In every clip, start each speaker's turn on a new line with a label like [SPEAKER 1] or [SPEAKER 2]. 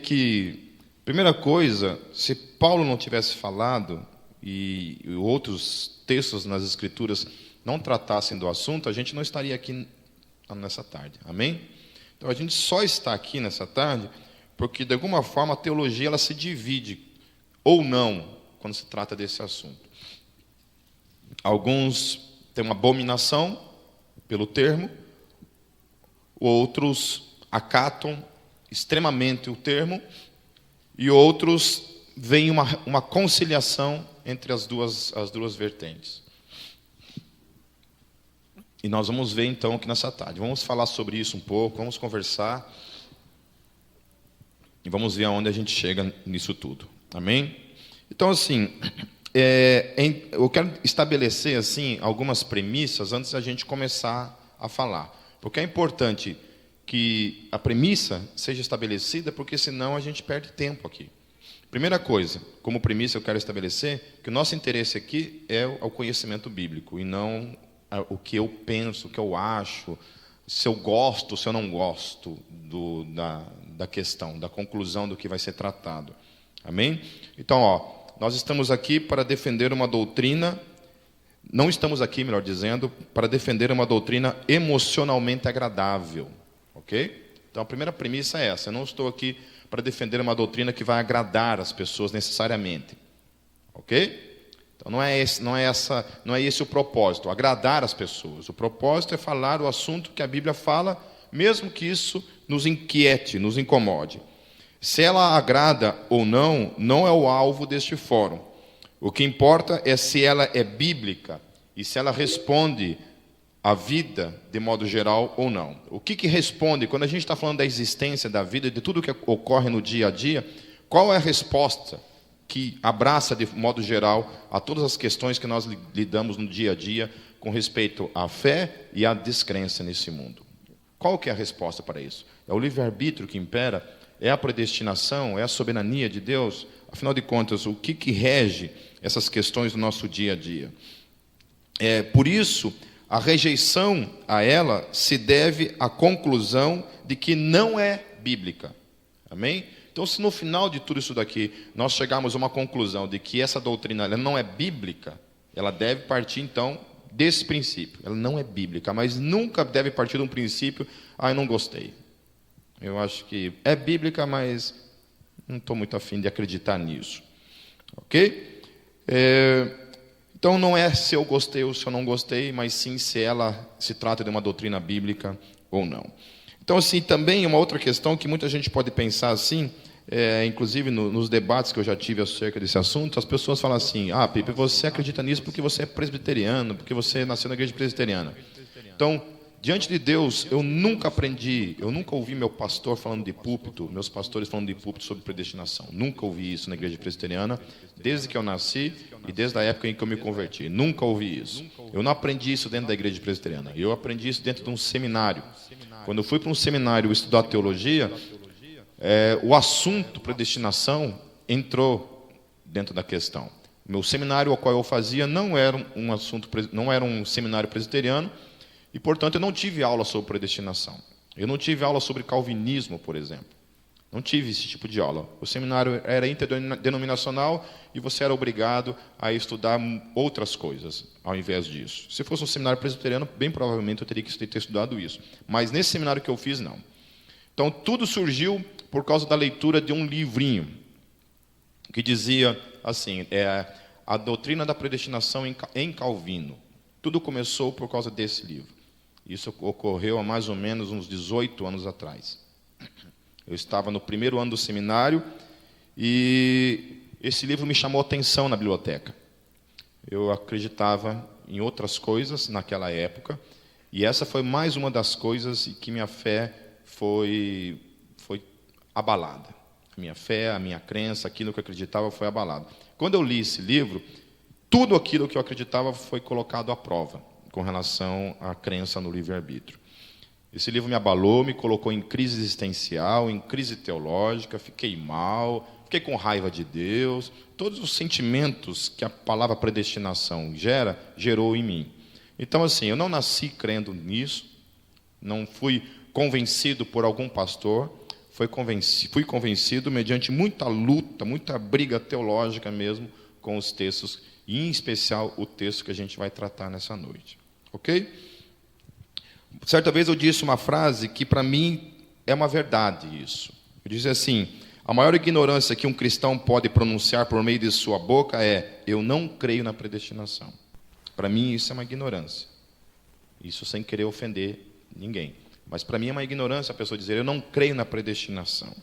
[SPEAKER 1] que, primeira coisa, se Paulo não tivesse falado e outros textos nas Escrituras não tratassem do assunto, a gente não estaria aqui nessa tarde. Amém? Então, a gente só está aqui nessa tarde porque, de alguma forma, a teologia ela se divide, ou não, quando se trata desse assunto. Alguns têm uma abominação pelo termo, outros acatam extremamente o termo, e outros veem uma conciliação entre as duas vertentes. E nós vamos ver então aqui nessa tarde. Vamos falar sobre isso um pouco, vamos conversar, e vamos ver aonde a gente chega nisso tudo. Amém? Então, assim, eu quero estabelecer assim algumas premissas antes da gente começar a falar. Porque é importante que a premissa seja estabelecida, porque senão a gente perde tempo aqui. Primeira coisa, como premissa eu quero estabelecer, que o nosso interesse aqui é o conhecimento bíblico, e não o que eu penso, o que eu acho, se eu gosto, se eu não gosto da questão, da conclusão do que vai ser tratado. Amém? Então, nós estamos aqui para defender uma doutrina, não estamos aqui, melhor dizendo, para defender uma doutrina emocionalmente agradável. Ok? Então, a primeira premissa é essa. Eu não estou aqui para defender uma doutrina que vai agradar as pessoas necessariamente. Ok? Então, não é esse o propósito, agradar as pessoas. O propósito é falar o assunto que a Bíblia fala, mesmo que isso nos inquiete, nos incomode. Se ela agrada ou não, não é o alvo deste fórum. O que importa é se ela é bíblica e se ela responde à vida de modo geral ou não. O que responde, quando a gente está falando da existência da vida, de tudo que ocorre no dia a dia, qual é a resposta que abraça de modo geral a todas as questões que nós lidamos no dia a dia com respeito à fé e à descrença nesse mundo? Qual que é a resposta para isso? É o livre-arbítrio que impera? É a predestinação? É a soberania de Deus? Afinal de contas, o que rege essas questões do nosso dia a dia? Por isso, a rejeição a ela se deve à conclusão de que não é bíblica. Amém? Então, se no final de tudo isso daqui nós chegarmos a uma conclusão de que essa doutrina ela não é bíblica, ela deve partir então desse princípio. Ela não é bíblica, mas nunca deve partir de um princípio: eu não gostei. Eu acho que é bíblica, mas não estou muito afim de acreditar nisso. Ok? Então não é se eu gostei ou se eu não gostei, mas sim se ela se trata de uma doutrina bíblica ou não. Então, assim, também uma outra questão que muita gente pode pensar assim, inclusive nos debates que eu já tive acerca desse assunto, as pessoas falam assim: Pipe, você acredita nisso porque você é presbiteriano, porque você nasceu na igreja presbiteriana. Então, diante de Deus, eu nunca ouvi meu pastor falando de púlpito, meus pastores falando de púlpito sobre predestinação. Nunca ouvi isso na igreja presbiteriana, desde que eu nasci e desde a época em que eu me converti. Nunca ouvi isso. Eu não aprendi isso dentro da igreja presbiteriana. Eu aprendi isso dentro de um seminário. Quando eu fui para um seminário estudar teologia, o assunto predestinação entrou dentro da questão. Meu seminário ao qual eu fazia não era um seminário presbiteriano, e, portanto, eu não tive aula sobre predestinação. Eu não tive aula sobre calvinismo, por exemplo. Não tive esse tipo de aula. O seminário era interdenominacional e você era obrigado a estudar outras coisas ao invés disso. Se fosse um seminário presbiteriano, bem provavelmente eu teria que ter estudado isso. Mas nesse seminário que eu fiz, não. Então, tudo surgiu por causa da leitura de um livrinho que dizia assim, a doutrina da predestinação em Calvino. Tudo começou por causa desse livro. Isso ocorreu há mais ou menos uns 18 anos atrás. Eu estava no primeiro ano do seminário e esse livro me chamou a atenção na biblioteca. Eu acreditava em outras coisas naquela época, e essa foi mais uma das coisas em que minha fé foi abalada. A minha fé, a minha crença, aquilo que eu acreditava foi abalado. Quando eu li esse livro, tudo aquilo que eu acreditava foi colocado à prova com relação à crença no livre-arbítrio. Esse livro me abalou, me colocou em crise existencial, em crise teológica, fiquei mal, fiquei com raiva de Deus. Todos os sentimentos que a palavra predestinação gerou em mim. Então, assim, eu não nasci crendo nisso, não fui convencido por algum pastor, fui convencido mediante muita luta, muita briga teológica mesmo com os textos, e em especial o texto que a gente vai tratar nessa noite. Ok? Certa vez eu disse uma frase que para mim é uma verdade isso. Eu disse assim: a maior ignorância que um cristão pode pronunciar por meio de sua boca é: eu não creio na predestinação. Para mim isso é uma ignorância. Isso sem querer ofender ninguém. Mas para mim é uma ignorância a pessoa dizer: eu não creio na predestinação.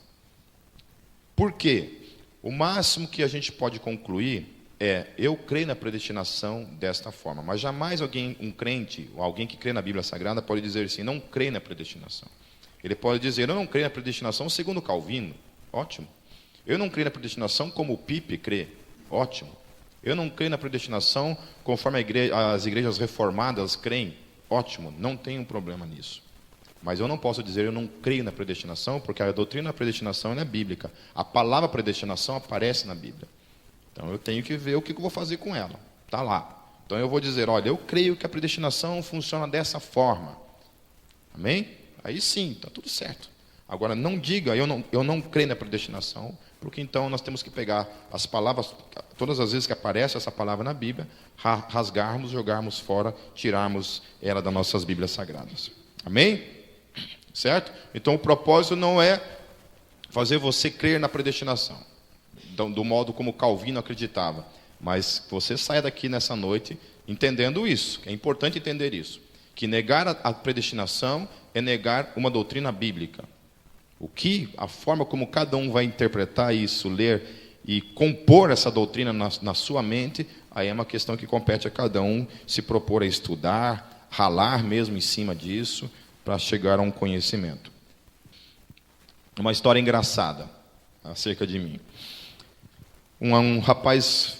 [SPEAKER 1] Por quê? O máximo que a gente pode concluir é: eu creio na predestinação desta forma. Mas jamais um crente, ou alguém que crê na Bíblia Sagrada, pode dizer assim: não creio na predestinação. Ele pode dizer: eu não creio na predestinação segundo Calvino. Ótimo. Eu não creio na predestinação como o Pipe crê. Ótimo. Eu não creio na predestinação conforme as igrejas reformadas creem. Ótimo. Não tem um problema nisso. Mas eu não posso dizer eu não creio na predestinação, porque a doutrina da predestinação é bíblica. A palavra predestinação aparece na Bíblia. Então eu tenho que ver o que eu vou fazer com ela. Está lá. Então eu vou dizer: olha, eu creio que a predestinação funciona dessa forma. Amém? Aí sim, está tudo certo. Agora não diga eu não creio na predestinação, porque então nós temos que pegar as palavras, todas as vezes que aparece essa palavra na Bíblia, rasgarmos, jogarmos fora, tirarmos ela das nossas Bíblias Sagradas. Amém? Certo? Então o propósito não é fazer você crer na predestinação, do modo como Calvino acreditava, mas você saia daqui nessa noite entendendo isso, que é importante entender isso, que negar a predestinação é negar uma doutrina bíblica. A forma como cada um vai interpretar isso, ler e compor essa doutrina na sua mente, aí é uma questão que compete a cada um se propor a estudar, ralar mesmo em cima disso, para chegar a um conhecimento. Uma história engraçada acerca de mim. Um rapaz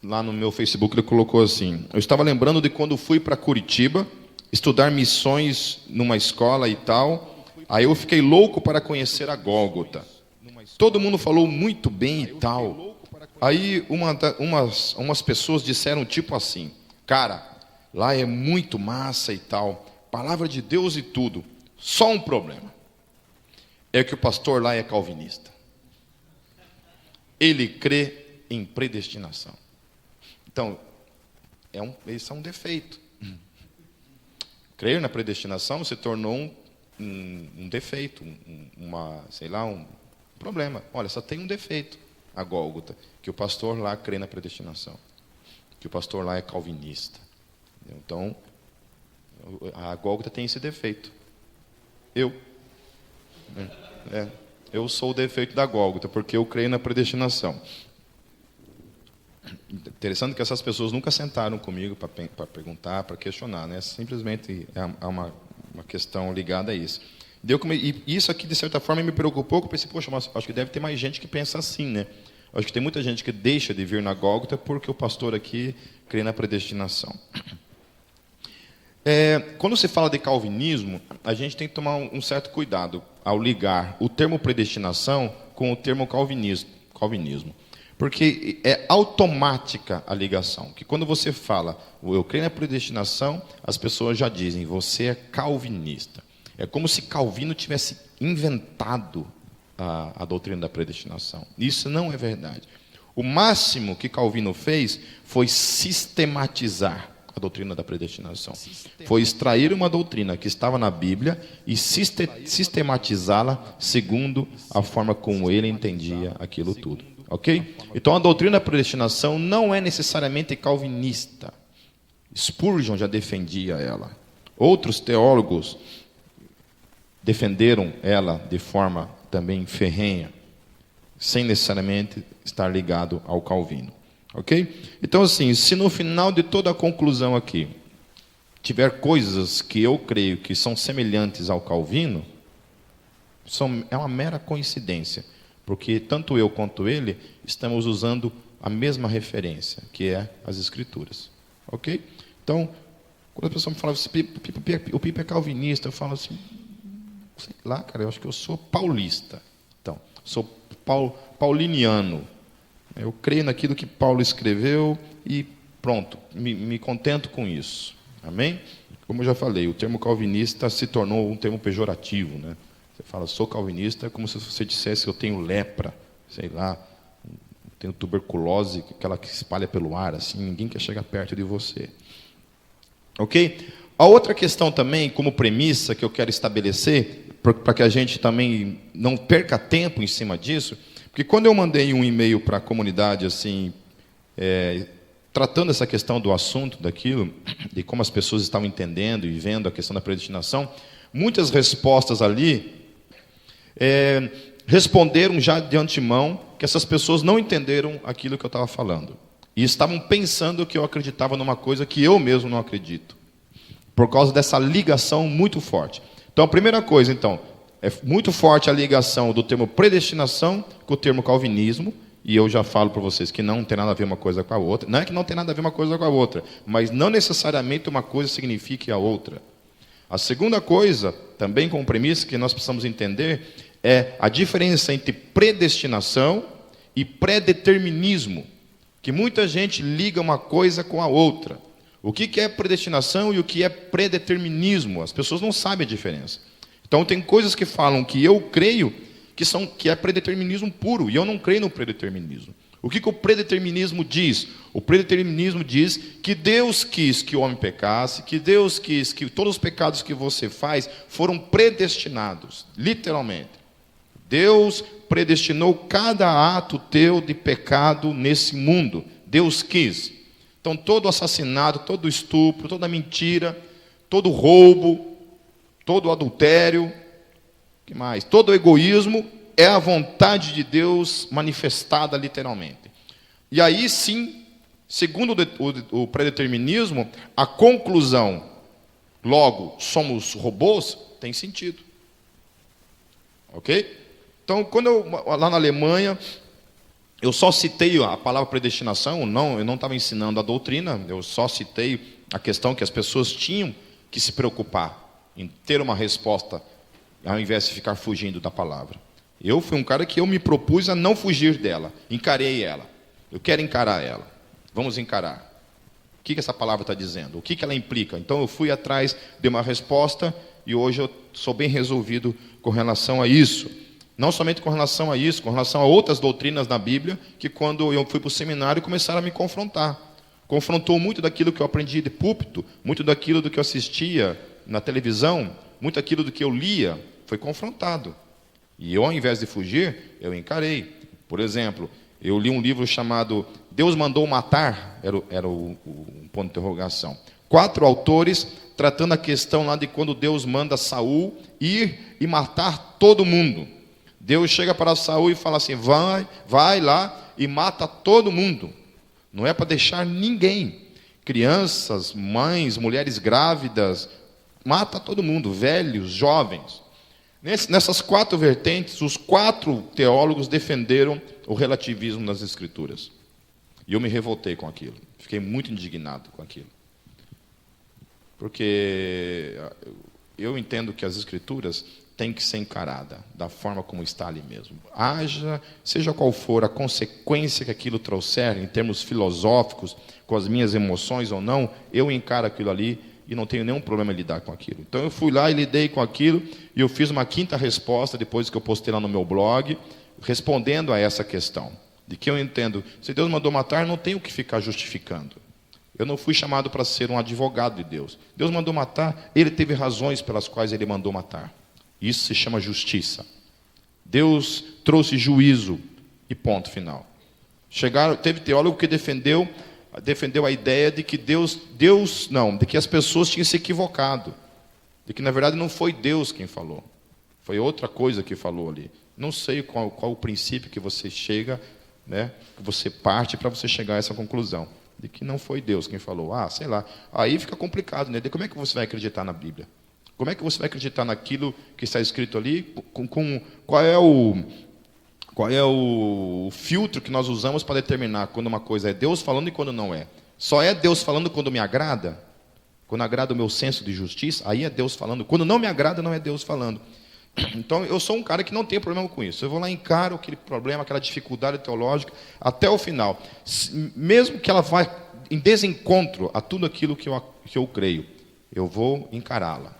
[SPEAKER 1] lá no meu Facebook, ele colocou assim: eu estava lembrando de quando fui para Curitiba estudar missões numa escola e tal. Aí eu fiquei louco para conhecer a Gólgota. Todo mundo falou muito bem e tal. Aí umas pessoas disseram tipo assim: cara, lá é muito massa e tal, palavra de Deus e tudo. Só um problema: é que o pastor lá é calvinista. Ele crê em predestinação. Então, esse é um defeito. Crer na predestinação se tornou um defeito, um problema. Olha, só tem um defeito, a Gólgota, que o pastor lá crê na predestinação, que o pastor lá é calvinista. Então, a Gólgota tem esse defeito. Eu sou o defeito da Gólgota, porque eu creio na predestinação. Interessante que essas pessoas nunca sentaram comigo para perguntar, para questionar, né? Simplesmente é uma questão ligada a isso. E isso aqui, de certa forma, me preocupou, porque eu pensei: poxa, mas acho que deve ter mais gente que pensa assim, né? Acho que tem muita gente que deixa de vir na Gólgota porque o pastor aqui crê na predestinação. Quando se fala de calvinismo, a gente tem que tomar um certo cuidado ao ligar o termo predestinação com o termo calvinismo. Porque é automática a ligação. Que quando você fala eu creio na predestinação, as pessoas já dizem: você é calvinista. É como se Calvino tivesse inventado a doutrina da predestinação. Isso não é verdade. O máximo que Calvino fez foi sistematizar a doutrina da predestinação. Foi extrair uma doutrina que estava na Bíblia e sistematizá-la segundo a forma como ele entendia aquilo tudo. Ok? Então a doutrina da predestinação não é necessariamente calvinista. Spurgeon já defendia ela. Outros teólogos defenderam ela de forma também ferrenha, sem necessariamente estar ligado ao Calvino. Ok? Então, assim, se no final de toda a conclusão aqui tiver coisas que eu creio que são semelhantes ao Calvino, é uma mera coincidência, porque tanto eu quanto ele estamos usando a mesma referência, que é as Escrituras. Ok? Então, quando a pessoa me fala: o Pipe é calvinista, eu falo assim: sei lá, cara, eu acho que eu sou paulista. Então, sou pauliniano. Eu creio naquilo que Paulo escreveu e pronto, me contento com isso. Amém? Como eu já falei, o termo calvinista se tornou um termo pejorativo, né? Você fala, sou calvinista, é como se você dissesse que eu tenho lepra, sei lá, tenho tuberculose, aquela que se espalha pelo ar, assim, ninguém quer chegar perto de você. Ok? A outra questão também, como premissa, que eu quero estabelecer, para que a gente também não perca tempo em cima disso, porque quando eu mandei um e-mail para a comunidade, assim, tratando essa questão do assunto, daquilo, de como as pessoas estavam entendendo e vendo a questão da predestinação, muitas respostas ali responderam já de antemão que essas pessoas não entenderam aquilo que eu estava falando. E estavam pensando que eu acreditava numa coisa que eu mesmo não acredito. Por causa dessa ligação muito forte. Então, a primeira coisa, então, é muito forte a ligação do termo predestinação com o termo calvinismo. E eu já falo para vocês que não tem nada a ver uma coisa com a outra. Não é que não tem nada a ver uma coisa com a outra, mas não necessariamente uma coisa signifique a outra. A segunda coisa, também com premissa que nós precisamos entender, é a diferença entre predestinação e predeterminismo, que muita gente liga uma coisa com a outra. O que é predestinação e o que é predeterminismo? As pessoas não sabem a diferença. Então, tem coisas que falam que eu creio que é predeterminismo puro, e eu não creio no predeterminismo. O que o predeterminismo diz? O predeterminismo diz que Deus quis que o homem pecasse, que Deus quis que todos os pecados que você faz foram predestinados, literalmente. Deus predestinou cada ato teu de pecado nesse mundo. Deus quis. Então, todo assassinato, todo estupro, toda mentira, todo roubo, todo adultério, que mais? Todo egoísmo é a vontade de Deus manifestada literalmente. E aí sim, segundo o predeterminismo, a conclusão, logo, somos robôs, tem sentido. Ok? Então, lá na Alemanha, eu só citei a palavra predestinação, eu não estava ensinando a doutrina, eu só citei a questão que as pessoas tinham que se preocupar em ter uma resposta, ao invés de ficar fugindo da palavra. Eu fui um cara que eu me propus a não fugir dela, encarei ela. Eu quero encarar ela. Vamos encarar. O que essa palavra está dizendo? O que ela implica? Então eu fui atrás de uma resposta e hoje eu sou bem resolvido com relação a isso. Não somente com relação a isso, com relação a outras doutrinas na Bíblia, que quando eu fui para o seminário começaram a me confrontar. Confrontou muito daquilo que eu aprendi de púlpito, muito daquilo do que eu assistia na televisão, muito daquilo do que eu lia, foi confrontado. E eu, ao invés de fugir, eu encarei. Por exemplo, eu li um livro chamado Deus Mandou Matar, era o ponto de interrogação. 4 autores tratando a questão lá de quando Deus manda Saul ir e matar todo mundo. Deus chega para Saul e fala assim, vai lá e mata todo mundo. Não é para deixar ninguém. Crianças, mães, mulheres grávidas, mata todo mundo, velhos, jovens. Nessas 4 vertentes, os 4 teólogos defenderam o relativismo nas Escrituras. E eu me revoltei com aquilo. Fiquei muito indignado com aquilo. Porque eu entendo que as Escrituras têm que ser encaradas da forma como está ali mesmo. Seja qual for a consequência que aquilo trouxer, em termos filosóficos, com as minhas emoções ou não, eu encaro aquilo ali e não tenho nenhum problema em lidar com aquilo. Então eu fui lá e lidei com aquilo, e eu fiz uma 5ª resposta, depois que eu postei lá no meu blog, respondendo a essa questão, de que eu entendo, se Deus mandou matar, não tenho que ficar justificando. Eu não fui chamado para ser um advogado de Deus. Deus mandou matar, Ele teve razões pelas quais Ele mandou matar. Isso se chama justiça. Deus trouxe juízo e ponto final. Teve teólogo que defendeu a ideia de que de que as pessoas tinham se equivocado. De que, na verdade, não foi Deus quem falou. Foi outra coisa que falou ali. Não sei qual o princípio que você chega, né, que você parte para você chegar a essa conclusão. De que não foi Deus quem falou. Sei lá. Aí fica complicado, né? De como é que você vai acreditar na Bíblia? Como é que você vai acreditar naquilo que está escrito ali? Qual é o filtro que nós usamos para determinar quando uma coisa é Deus falando e quando não é? Só é Deus falando quando me agrada? Quando agrada o meu senso de justiça, aí é Deus falando. Quando não me agrada, não é Deus falando. Então, eu sou um cara que não tem problema com isso. Eu vou lá e encaro aquele problema, aquela dificuldade teológica, até o final. Mesmo que ela vá em desencontro a tudo aquilo que eu creio, eu vou encará-la.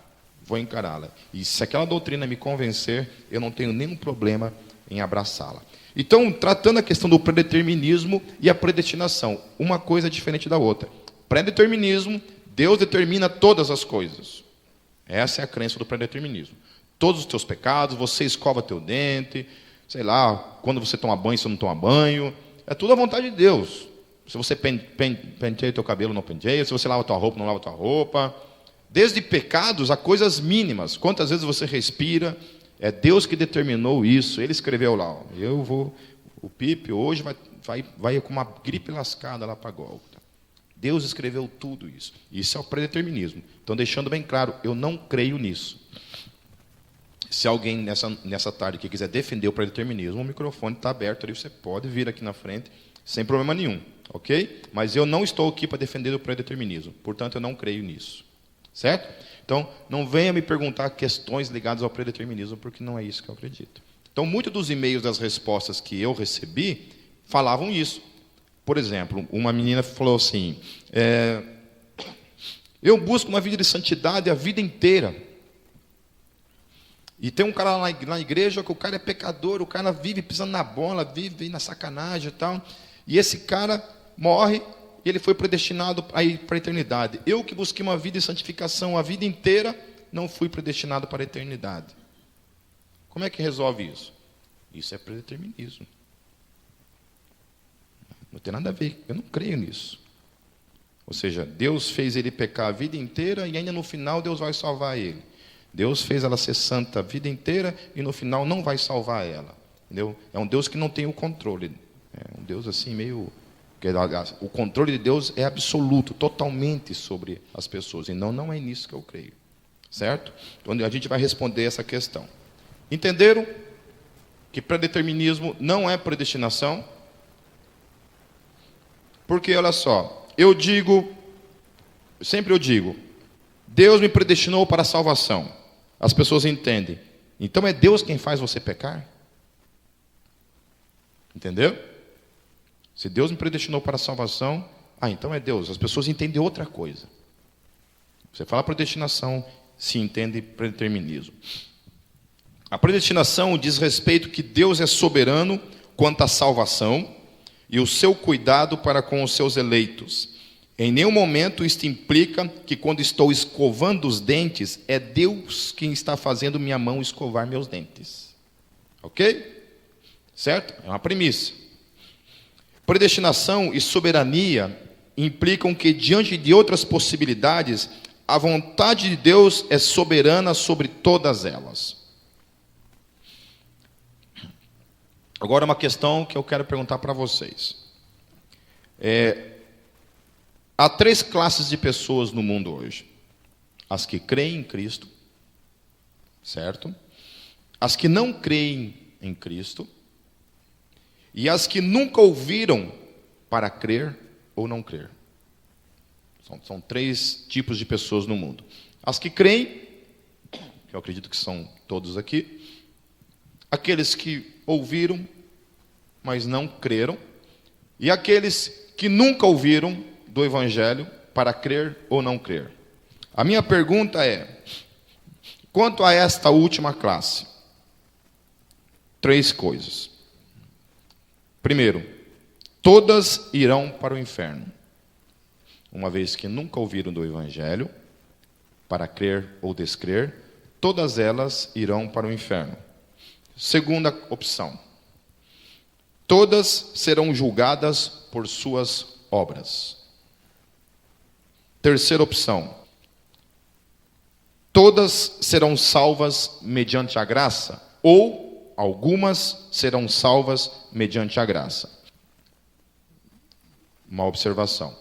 [SPEAKER 1] vou encará-la. E se aquela doutrina me convencer, eu não tenho nenhum problema em abraçá-la. Então, tratando a questão do predeterminismo e a predestinação, uma coisa é diferente da outra. Predeterminismo, Deus determina todas as coisas. Essa é a crença do predeterminismo. Todos os teus pecados, você escova teu dente, sei lá, quando você toma banho, você não toma banho, é tudo a vontade de Deus. Se você penteia o teu cabelo, não penteia, se você lava a tua roupa, não lava a tua roupa. Desde pecados a coisas mínimas. Quantas vezes você respira, é Deus que determinou isso. Ele escreveu lá, ó, o Pipe hoje vai com uma gripe lascada lá para Gólgota. Deus escreveu tudo isso. Isso é o predeterminismo. Então, deixando bem claro, eu não creio nisso. Se alguém nessa tarde que quiser defender o predeterminismo, o microfone está aberto ali, você pode vir aqui na frente, sem problema nenhum, ok? Mas eu não estou aqui para defender o predeterminismo, portanto, eu não creio nisso. Certo? Então, não venha me perguntar questões ligadas ao predeterminismo, porque não é isso que eu acredito. Então, muitos dos e-mails das respostas que eu recebi falavam isso. Por exemplo, uma menina falou assim, eu busco uma vida de santidade a vida inteira. E tem um cara lá na igreja que o cara é pecador, o cara vive pisando na bola, vive na sacanagem e tal. E esse cara morre e ele foi predestinado a ir para a eternidade. Eu que busquei uma vida de santificação a vida inteira, não fui predestinado para a eternidade. Como é que resolve isso? Isso é predeterminismo. Não tem nada a ver, eu não creio nisso. Ou seja, Deus fez ele pecar a vida inteira e ainda no final Deus vai salvar ele. Deus fez ela ser santa a vida inteira e no final não vai salvar ela. Entendeu? É um Deus que não tem o controle. É um Deus assim meio... O controle de Deus é absoluto, totalmente sobre as pessoas. E não é nisso que eu creio. Certo? Então a gente vai responder essa questão. Entenderam que predeterminismo não é predestinação? Porque, olha só, sempre eu digo, Deus me predestinou para a salvação. As pessoas entendem. Então é Deus quem faz você pecar? Entendeu? Se Deus me predestinou para a salvação, então é Deus. As pessoas entendem outra coisa. Você fala predestinação, se entende predeterminismo. A predestinação diz respeito que Deus é soberano quanto à salvação e o seu cuidado para com os seus eleitos. Em nenhum momento isto implica que quando estou escovando os dentes, é Deus quem está fazendo minha mão escovar meus dentes. Ok? Certo? É uma premissa. Predestinação e soberania implicam que, diante de outras possibilidades, a vontade de Deus é soberana sobre todas elas. Agora, uma questão que eu quero perguntar para vocês. Há 3 classes de pessoas no mundo hoje. As que creem em Cristo, certo? As que não creem em Cristo, e as que nunca ouviram para crer ou não crer. São 3 tipos de pessoas no mundo. As que creem, que eu acredito que são todos aqui, aqueles que ouviram, mas não creram, e aqueles que nunca ouviram do Evangelho para crer ou não crer. A minha pergunta é, quanto a esta última classe, 3 coisas. Primeiro, todas irão para o inferno, uma vez que nunca ouviram do Evangelho, para crer ou descrer, todas elas irão para o inferno. Segunda opção, todas serão julgadas por suas obras. Terceira opção, todas serão salvas mediante a graça, ou algumas serão salvas mediante a graça. Uma observação.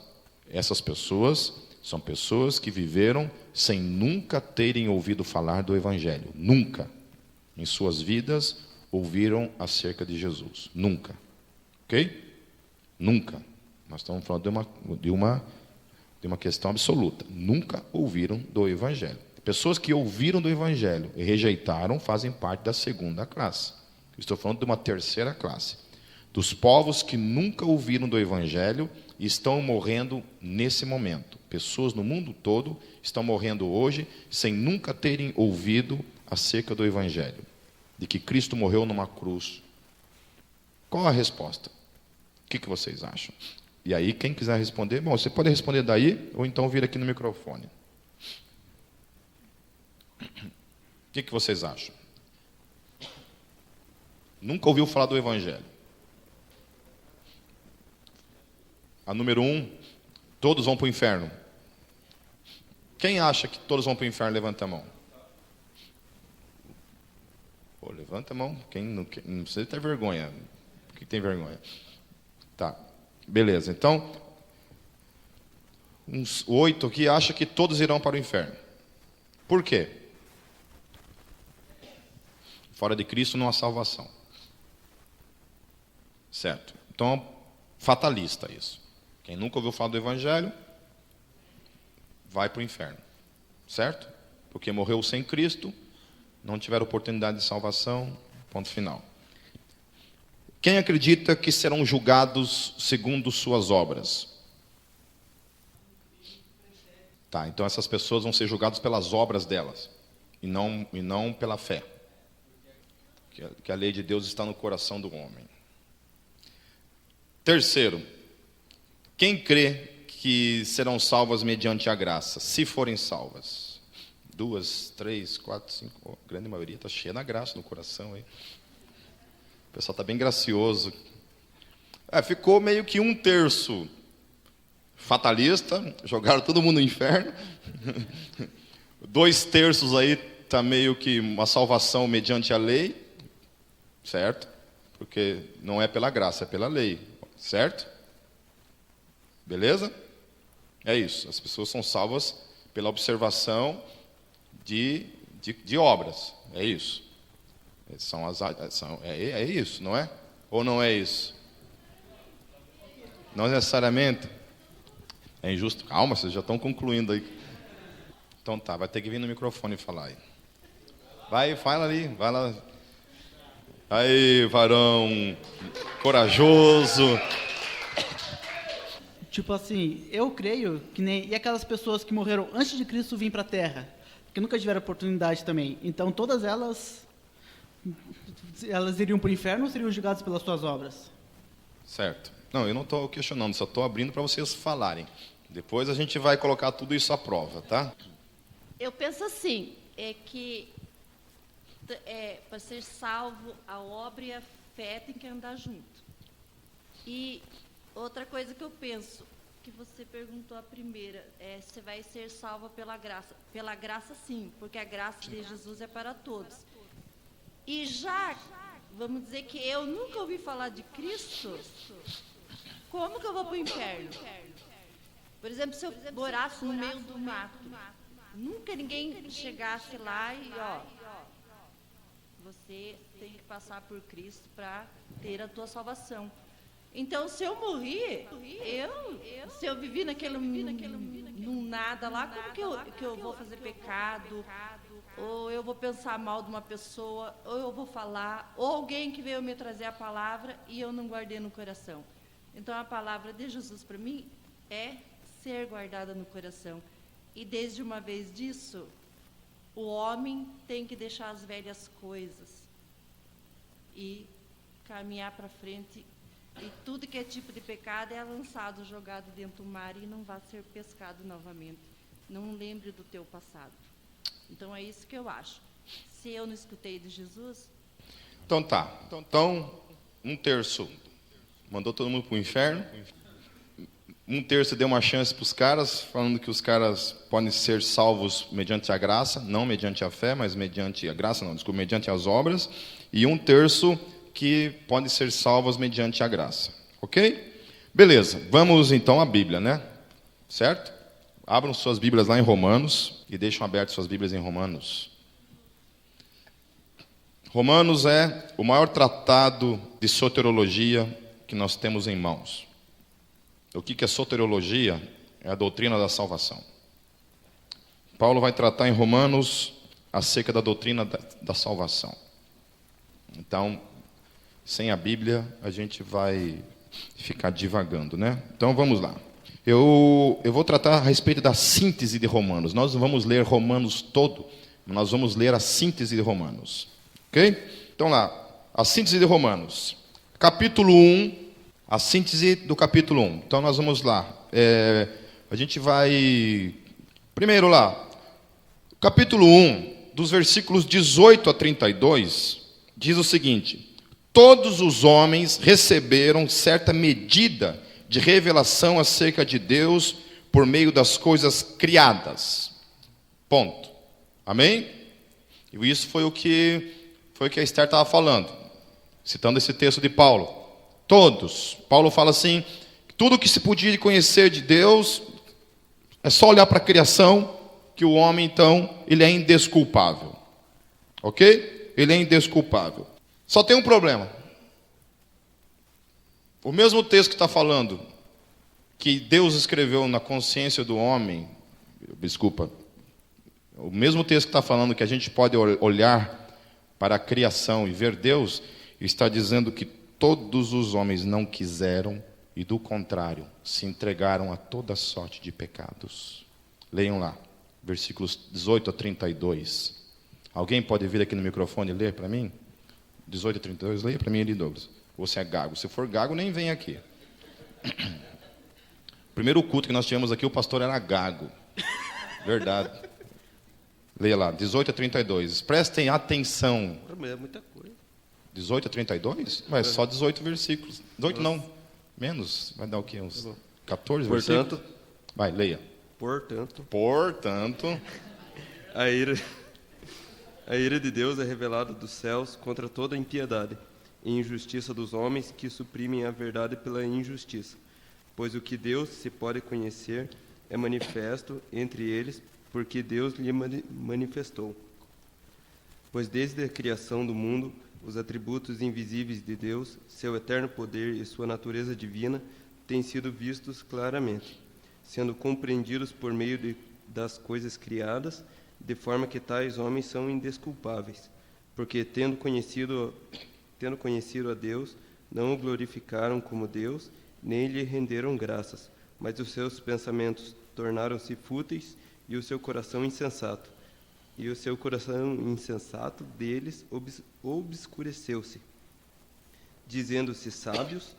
[SPEAKER 1] Essas pessoas são pessoas que viveram sem nunca terem ouvido falar do Evangelho. Nunca. Em suas vidas ouviram acerca de Jesus. Nunca. Ok? Nunca. Nós estamos falando de uma questão absoluta. Nunca ouviram do Evangelho. Pessoas que ouviram do Evangelho e rejeitaram fazem parte da segunda classe. Estou falando de uma terceira classe. dos povos que nunca ouviram do Evangelho e estão morrendo nesse momento. Pessoas no mundo todo estão morrendo hoje sem nunca terem ouvido acerca do Evangelho, de que Cristo morreu numa cruz. Qual a resposta? O que vocês acham? E aí, quem quiser responder, bom, você pode responder daí, ou então vir aqui no microfone. O que vocês acham? Nunca ouviu falar do Evangelho. A número 1, todos vão para o inferno. Quem acha que todos vão para o inferno, levanta a mão. Pô, levanta a mão. Quem não precisa ter vergonha. Por que tem vergonha? Tá, beleza. Então, uns 8 aqui acham que todos irão para o inferno. Por quê? Fora de Cristo não há salvação. Certo? Então, fatalista isso. Quem nunca ouviu falar do Evangelho, vai para o inferno. Certo? Porque morreu sem Cristo, não tiveram oportunidade de salvação, ponto final. Quem acredita que serão julgados segundo suas obras? Tá, então essas pessoas vão ser julgadas pelas obras delas, e não pela fé. Que a lei de Deus está no coração do homem. Terceiro, quem crê que serão salvas mediante a graça, se forem salvas? 2, 3, 4, 5, a grande maioria está cheia da graça no coração aí. O pessoal está bem gracioso. Ficou meio que 1/3 fatalista, jogaram todo mundo no inferno. 2/3 aí está meio que uma salvação mediante a lei, certo? Porque não é pela graça, é pela lei, certo? Beleza? É isso, as pessoas são salvas pela observação de obras, é isso. É isso, não é? Ou não é isso? Não necessariamente. É injusto. Calma, vocês já estão concluindo aí. Então tá, vai ter que vir no microfone e falar aí. Vai, fala ali, vai lá. Aí, varão corajoso.
[SPEAKER 2] Tipo assim, eu creio que nem... E aquelas pessoas que morreram antes de Cristo vir para a Terra, que nunca tiveram oportunidade também. Então, todas elas iriam para o inferno ou seriam julgadas pelas suas obras?
[SPEAKER 1] Certo. Não, eu não estou questionando, só estou abrindo para vocês falarem. Depois a gente vai colocar tudo isso à prova, tá?
[SPEAKER 3] Eu penso assim, que para ser salvo, a obra e a fé tem que andar junto. E outra coisa que eu penso, que você perguntou a primeira, se vai ser salva pela graça. Pela graça, sim, porque a graça de Jesus é para todos. E já, vamos dizer que eu nunca ouvi falar de Cristo, como que eu vou para o inferno? Por exemplo, se eu morasse no meio do mato, nunca ninguém chegasse lá e, você tem que passar por Cristo para ter a tua salvação. Então, se eu morrer, se eu vivi num nada lá, como que eu vou fazer pecado? Ou eu vou pensar mal de uma pessoa, ou eu vou falar, ou alguém que veio me trazer a palavra e eu não guardei no coração. Então, a palavra de Jesus para mim é ser guardada no coração. E desde uma vez disso, o homem tem que deixar as velhas coisas e caminhar para frente. E tudo que é tipo de pecado é lançado, jogado dentro do mar e não vai ser pescado novamente. Não lembre do teu passado. Então é isso que eu acho. Se eu não escutei de Jesus...
[SPEAKER 1] Então tá. Então, 1/3 mandou todo mundo para o inferno. 1/3 deu uma chance para os caras, falando que os caras podem ser salvos mediante a graça, não mediante a fé, mas mediante a graça, não, desculpa, mediante as obras. E 1/3 que podem ser salvos mediante a graça. Ok? Beleza, vamos então à Bíblia, né? Certo? Abram suas Bíblias lá em Romanos e deixam abertas suas Bíblias em Romanos. Romanos é o maior tratado de soteriologia que nós temos em mãos. O que é soteriologia? É a doutrina da salvação. Paulo vai tratar em Romanos acerca da doutrina da salvação. Então, sem a Bíblia a gente vai ficar divagando, né? Então vamos lá. Eu vou tratar a respeito da síntese de Romanos. Nós não vamos ler Romanos todo, mas nós vamos ler a síntese de Romanos. Ok? Então lá, a síntese de Romanos. Capítulo 1, a síntese do capítulo 1. Então nós vamos lá. A gente vai... Primeiro lá, capítulo 1, dos versículos 18 a 32, diz o seguinte: todos os homens receberam certa medida de revelação acerca de Deus por meio das coisas criadas. Ponto. Amém? E isso foi o que a Esther estava falando, citando esse texto de Paulo. Todos. Paulo fala assim, tudo que se podia conhecer de Deus, é só olhar para a criação, que o homem, então, ele é indesculpável. Ok? Ele é indesculpável. Só tem um problema. O mesmo texto que está falando que Deus escreveu na consciência do homem, o mesmo texto que está falando que a gente pode olhar para a criação e ver Deus, está dizendo que todos os homens não quiseram e, do contrário, se entregaram a toda sorte de pecados. Leiam lá, versículos 18 a 32. Alguém pode vir aqui no microfone e ler para mim? 18 a 32, leia para mim ali, Douglas. Você é gago. Se for gago, nem vem aqui. Primeiro culto que nós tivemos aqui, o pastor era gago. Verdade. Leia lá, 18 a 32. Prestem atenção.
[SPEAKER 4] É muita coisa.
[SPEAKER 1] 18 a 32? Mas só 18 versículos. 18 não, menos. Vai dar o quê? Uns 14 versículos? Vai, leia.
[SPEAKER 4] Portanto,
[SPEAKER 1] a
[SPEAKER 4] ira de Deus é revelada dos céus contra toda impiedade e injustiça dos homens que suprimem a verdade pela injustiça. Pois o que Deus se pode conhecer é manifesto entre eles, porque Deus lhe manifestou. Pois desde a criação do mundo, os atributos invisíveis de Deus, seu eterno poder e sua natureza divina, têm sido vistos claramente, sendo compreendidos por meio das coisas criadas, de forma que tais homens são indesculpáveis, porque, tendo conhecido a Deus, não o glorificaram como Deus, nem lhe renderam graças, mas os seus pensamentos tornaram-se fúteis e o seu coração insensato. E o seu coração insensato deles obscureceu-se. Dizendo-se sábios,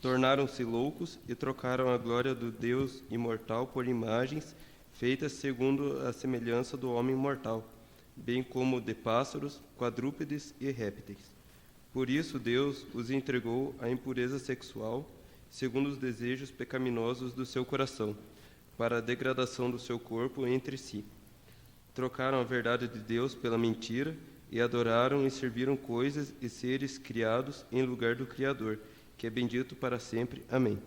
[SPEAKER 4] tornaram-se loucos e trocaram a glória do Deus imortal por imagens feitas segundo a semelhança do homem mortal, bem como de pássaros, quadrúpedes e répteis. Por isso Deus os entregou à impureza sexual, segundo os desejos pecaminosos do seu coração, para a degradação do seu corpo entre si. Trocaram a verdade de Deus pela mentira e adoraram e serviram coisas e seres criados em lugar do Criador, que é bendito para sempre. Amém.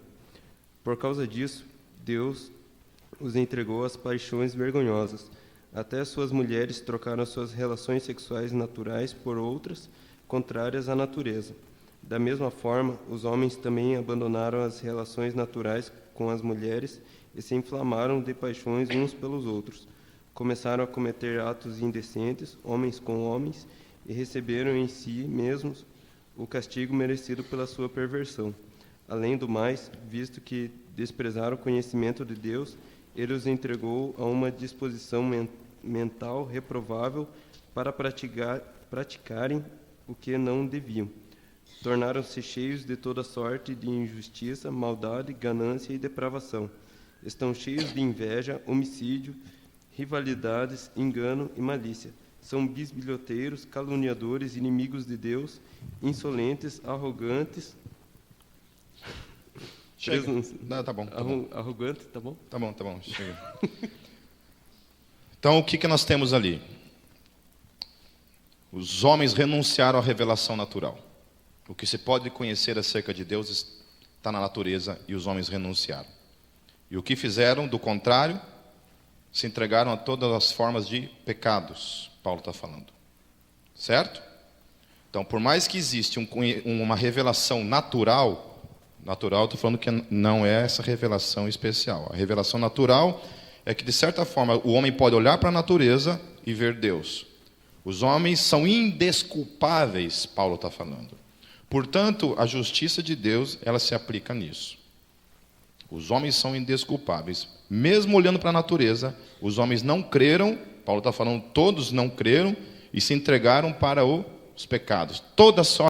[SPEAKER 4] Por causa disso, Deus os entregou às paixões vergonhosas. Até suas mulheres trocaram suas relações sexuais naturais por outras, contrárias à natureza. Da mesma forma, os homens também abandonaram as relações naturais com as mulheres e se inflamaram de paixões uns pelos outros. Começaram a cometer atos indecentes, homens com homens, e receberam em si mesmos o castigo merecido pela sua perversão. Além do mais, visto que desprezaram o conhecimento de Deus, ele os entregou a uma disposição mental reprovável para praticarem o que não deviam. Tornaram-se cheios de toda sorte de injustiça, maldade, ganância e depravação. Estão cheios de inveja, homicídio, rivalidades, engano e malícia. São bisbilhoteiros, caluniadores, inimigos de Deus, insolentes, arrogantes.
[SPEAKER 1] Chega. Não, tá bom.
[SPEAKER 4] Arrogante, tá bom?
[SPEAKER 1] Tá bom, chega. Então, o que nós temos ali? Os homens renunciaram à revelação natural. O que se pode conhecer acerca de Deus está na natureza e os homens renunciaram. E o que fizeram, do contrário, se entregaram a todas as formas de pecados, Paulo está falando. Certo? Então, por mais que existe uma revelação natural, estou falando que não é essa revelação especial. A revelação natural é que, de certa forma, o homem pode olhar para a natureza e ver Deus. Os homens são indesculpáveis, Paulo está falando. Portanto, a justiça de Deus, ela se aplica nisso. Os homens são indesculpáveis. Mesmo olhando para a natureza, os homens não creram, Paulo está falando, todos não creram e se entregaram para os pecados. Toda sorte